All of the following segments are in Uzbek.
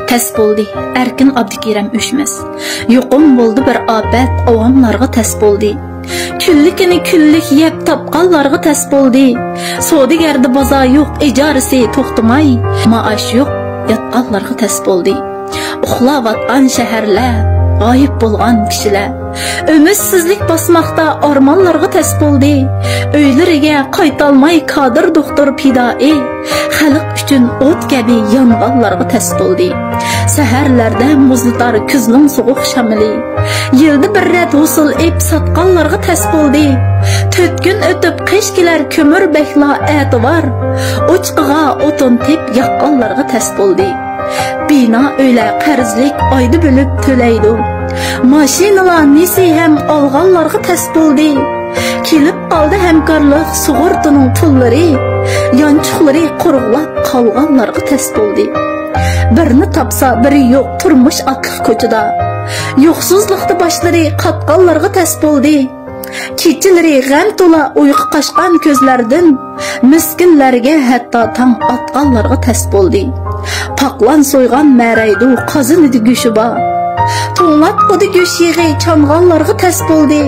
Təs boldi, Erkin Abdikirəm Üşməz. Yoqum boldu bir afət, avamlarga təs boldi. Küllikini küllik yeb tapqanlarga təs boldi. Sodigarda baza yo'q, ijarisi to'xtamay, maaş yo'q, yatqanlarga təs boldi. Uxlavatqan shaharlar, g'oyib bo'lgan kishilar, ümidsizlik basmoqda armonlarga təs boldi. Öylariga qaytolmay kadir doktor pidoi, xalq uchun o't kabi yonganlarga təs boldi. Saharlarda muzlatar kuzning sovuq shamili, yilda bir rat hosil ep satqanlarga təs boldi. 4 kun o'tib qish kelar ko'mir bekla e'tibor, o'chqiga o'tin tep yaqqanlarga təs boldi. Bina öyle qarzlik oyda bo'lib to'laydi. Mashinalar nesi ham olganlarga təs boldi. Kelib qoldi hamkorlik sug'urtaning pullari, yanchuqlari quruqlab qolganlarga təs boldi. Birini tapsa biri yo'q turmush aqq ko'chada. Yo'qsizlikda boshlari qatqanlarga təs boldi. Kechalari g'am to'la uyqu qochgan ko'zlardan miskinlarga hatto tong otganlarga təs boldi. Paqlan so'ygan maraydu qozin edi go'shiba. To'nlab udi go'sh yig'i changanlarga təs boldi.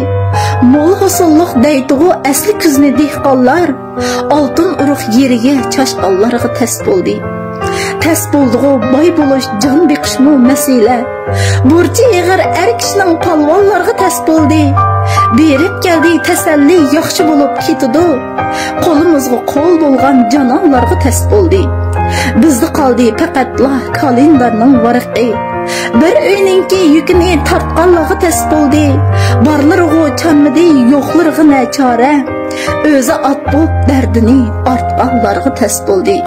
Mo'l hosillik deydigu asli kuzni dehqonlar oltin urug' yeriga chashqanlarga təs boldi. Təs boldigu boy bo'lish jon beqishmi masala. Burchi ig'ir er kishining palvonlarga təs boldi. Berib keldi tasalli yaxshi bo'lib ketidi. Qo'limizga qo'l bo'lgan jononlarga təs boldi. Bizda qoldi faqatla kalendarning varaqi. Bir uyninki yukini tartqanlarga təs boldi. Barlarga chanmidi, yo'qlarga nachora. O'zi at bo'lib dardini ortqanlarga təs boldi.